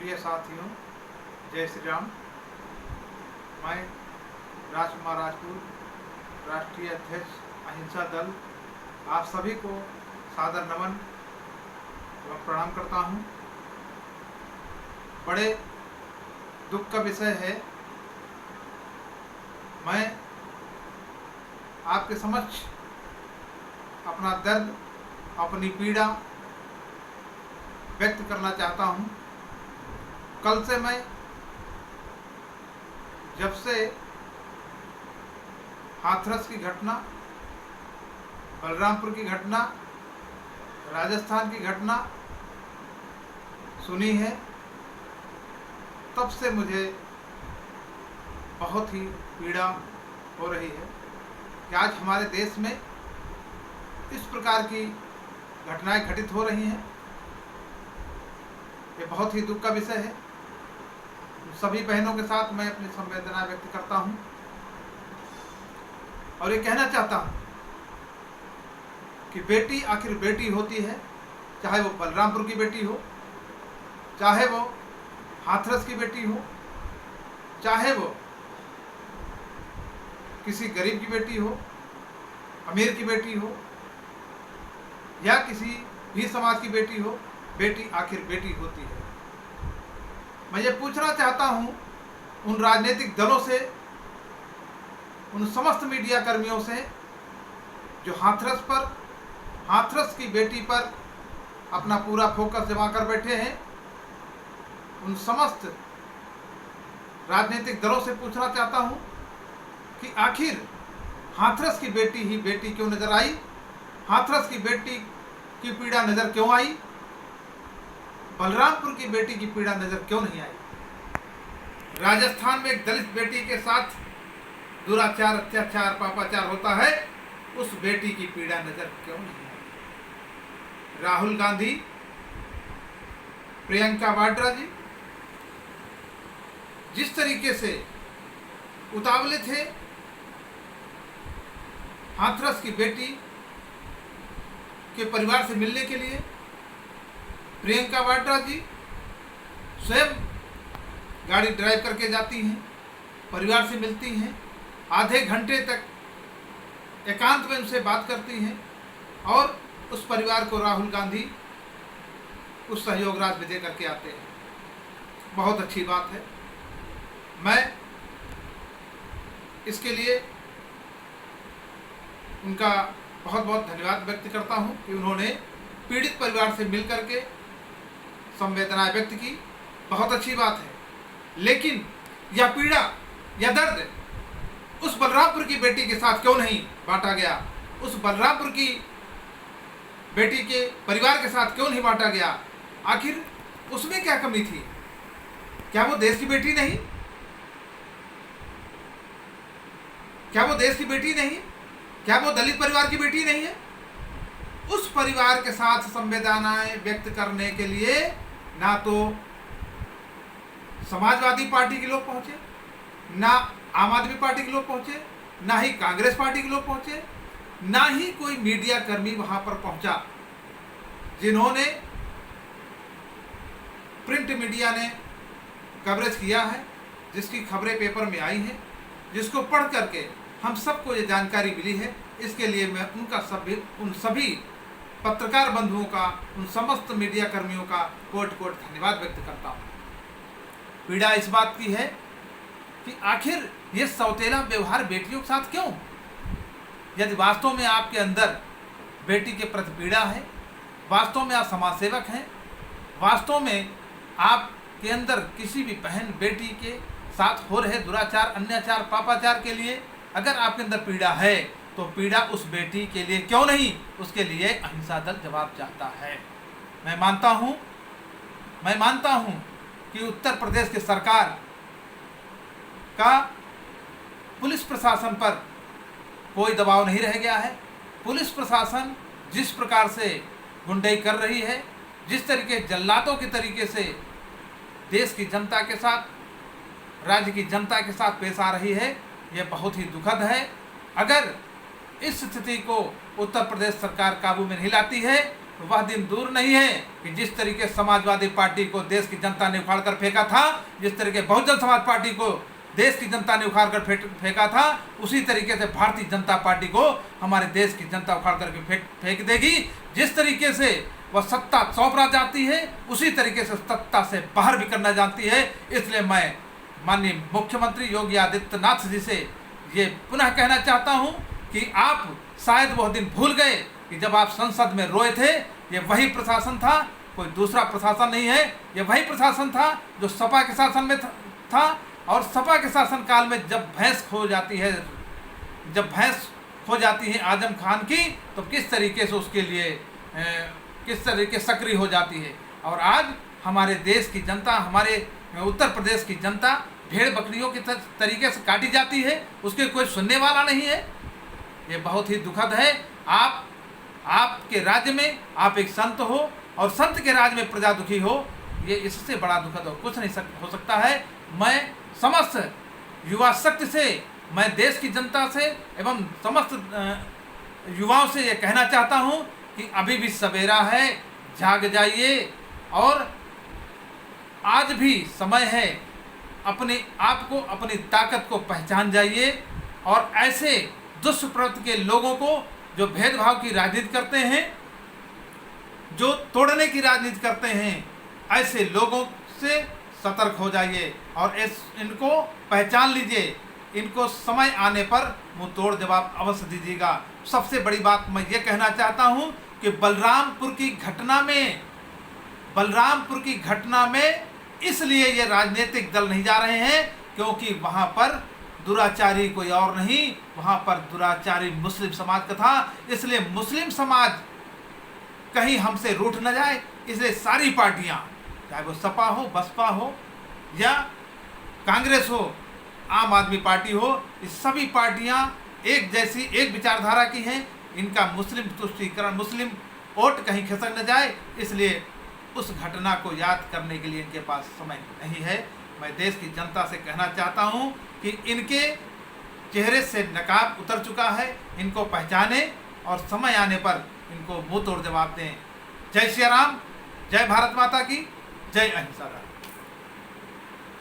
प्रिय साथियों, जय श्री राम। मैं राजकुमार राजपूत, राष्ट्रीय अध्यक्ष अहिंसा दल, आप सभी को सादर नमन एवं प्रणाम करता हूँ। बड़े दुख का विषय है, मैं आपके समक्ष अपना दर्द, अपनी पीड़ा व्यक्त करना चाहता हूँ। कल से मैं जब से हाथरस की घटना, बलरामपुर की घटना, राजस्थान की घटना सुनी है, तब से मुझे बहुत ही पीड़ा हो रही है कि आज हमारे देश में इस प्रकार की घटनाएं घटित हो रही हैं। ये बहुत ही दुख का विषय है। सभी बहनों के साथ मैं अपनी संवेदना व्यक्त करता हूं और ये कहना चाहता हूं कि बेटी आखिर बेटी होती है, चाहे वो बलरामपुर की बेटी हो, चाहे वो हाथरस की बेटी हो, चाहे वो किसी गरीब की बेटी हो, अमीर की बेटी हो या किसी भी समाज की बेटी हो, बेटी आखिर बेटी होती है। मैं ये पूछना चाहता हूँ उन राजनीतिक दलों से, उन समस्त मीडिया कर्मियों से जो हाथरस की बेटी पर अपना पूरा फोकस जमा कर बैठे हैं, उन समस्त राजनीतिक दलों से पूछना चाहता हूँ कि आखिर हाथरस की बेटी ही बेटी क्यों नजर आई, हाथरस की बेटी की पीड़ा नजर क्यों आई, बलरामपुर की बेटी की पीड़ा नजर क्यों नहीं आई। राजस्थान में एक दलित बेटी के साथ दुराचार, अत्याचार, पापाचार होता है, उस बेटी की पीड़ा नजर क्यों नहीं आई। राहुल गांधी, प्रियंका वाड्रा जी जिस तरीके से उतावले थे हाथरस की बेटी के परिवार से मिलने के लिए, प्रियंका वाड्रा जी स्वयं गाड़ी ड्राइव करके जाती हैं, परिवार से मिलती हैं, आधे घंटे तक एकांत में उनसे बात करती हैं और उस परिवार को राहुल गांधी उस सहयोग राज में दे करके आते हैं। बहुत अच्छी बात है। मैं इसके लिए उनका बहुत बहुत धन्यवाद व्यक्त करता हूं कि उन्होंने पीड़ित परिवार से मिल करके संवेदनाएं व्यक्त की। बहुत अच्छी बात है, लेकिन यह पीड़ा, यह दर्द उस बलरामपुर की बेटी के साथ क्यों नहीं बांटा गया, उस बलरामपुर की बेटी के परिवार के साथ क्यों नहीं बांटा गया। आखिर उसमें क्या कमी थी? क्या वो देश की बेटी नहीं? क्या वो देश की बेटी नहीं? क्या वो दलित परिवार की बेटी नहीं है? उस परिवार के साथ संवेदनाएं व्यक्त करने के लिए ना तो समाजवादी पार्टी के लोग पहुंचे, ना आम आदमी पार्टी के लोग पहुंचे, ना ही कांग्रेस पार्टी के लोग पहुंचे, ना ही कोई मीडिया कर्मी वहां पर पहुंचा। जिन्होंने प्रिंट मीडिया ने कवरेज किया है, जिसकी खबरें पेपर में आई हैं, जिसको पढ़ करके हम सबको ये जानकारी मिली है, इसके लिए मैं उन सभी पत्रकार बंधुओं का, उन समस्त मीडिया कर्मियों का कोट कोट धन्यवाद व्यक्त करता हूँ। पीड़ा इस बात की है कि आखिर ये सौतेला व्यवहार बेटियों के साथ क्यों? यदि वास्तव में आपके अंदर बेटी के प्रति पीड़ा है, वास्तव में आप समाज सेवक हैं, वास्तव में आपके अंदर किसी भी बहन बेटी के साथ हो रहे दुराचार, अन्याचार, पापाचार के लिए अगर आपके अंदर पीड़ा है, तो पीड़ा उस बेटी के लिए क्यों नहीं, उसके लिए अहिंसा दल जवाब चाहता है। मैं मानता हूं कि उत्तर प्रदेश की सरकार का पुलिस प्रशासन पर कोई दबाव नहीं रह गया है। पुलिस प्रशासन जिस प्रकार से गुंडाई कर रही है, जिस तरीके जल्लादों के तरीके से देश की जनता के साथ, राज्य की जनता के साथ पेश आ रही है, यह बहुत ही दुखद है। अगर इस स्थिति को उत्तर प्रदेश सरकार काबू में नहीं लाती है, तो वह दिन दूर नहीं है कि जिस तरीके समाजवादी पार्टी को देश की जनता ने उखाड़ कर फेंका था, जिस तरीके बहुजन समाज पार्टी को देश की जनता ने उखाड़ कर फेंका था, उसी तरीके से भारतीय जनता पार्टी को हमारे देश की जनता उखाड़ करके फेंक देगी। जिस तरीके से वह सत्ता सौंपना चाहती है, उसी तरीके से सत्ता से बाहर भी करना जानती है। इसलिए मैं माननीय मुख्यमंत्री योगी आदित्यनाथ जी से ये पुनः कहना चाहता हूँ कि आप शायद वह दिन भूल गए कि जब आप संसद में रोए थे, ये वही प्रशासन था, कोई दूसरा प्रशासन नहीं है। ये वही प्रशासन था जो सपा के शासन में था। और सपा के शासन काल में जब भैंस खो जाती है आजम खान की, तो किस तरीके से उसके लिए किस तरीके सक्रिय हो जाती है। और आज हमारे देश की जनता, हमारे उत्तर प्रदेश की जनता भेड़ बकरियों के तरीके से काटी जाती है, उसके कोई सुनने वाला नहीं है। ये बहुत ही दुखद है। आपके राज्य में आप एक संत हो और संत के राज्य में प्रजा दुखी हो, ये इससे बड़ा दुखद हो कुछ नहीं हो सकता है। मैं समस्त युवा शक्ति से, मैं देश की जनता से एवं समस्त युवाओं से ये कहना चाहता हूँ कि अभी भी सवेरा है, जाग जाइए और आज भी समय है। अपने आप को, अपनी ताकत को पहचान जाइए और ऐसे दुष्प्रवृत्ति के लोगों को जो भेदभाव की राजनीति करते हैं, जो तोड़ने की राजनीति करते हैं, ऐसे लोगों से सतर्क हो जाइए और इनको पहचान लीजिए। इनको समय आने पर मुंह तोड़ जवाब अवश्य दीजिएगा। सबसे बड़ी बात मैं ये कहना चाहता हूँ कि बलरामपुर की घटना में इसलिए ये राजनीतिक दल नहीं जा रहे हैं क्योंकि वहाँ पर दुराचारी कोई और नहीं, वहाँ पर दुराचारी मुस्लिम समाज का था। इसलिए मुस्लिम समाज कहीं हमसे रूठ न जाए, इसलिए सारी पार्टियाँ, चाहे वो सपा हो, बसपा हो या कांग्रेस हो, आम आदमी पार्टी हो, ये सभी पार्टियाँ एक जैसी, एक विचारधारा की हैं। इनका मुस्लिम तुष्टीकरण, मुस्लिम वोट कहीं खिसक न जाए, इसलिए उस घटना को याद करने के लिए इनके पास समय नहीं है। मैं देश की जनता से कहना चाहता हूं कि इनके चेहरे से नकाब उतर चुका है, इनको पहचाने और समय आने पर इनको मुंह तोड़ जवाब दें। जय श्री राम, जय भारत माता की, जय अहिंसा।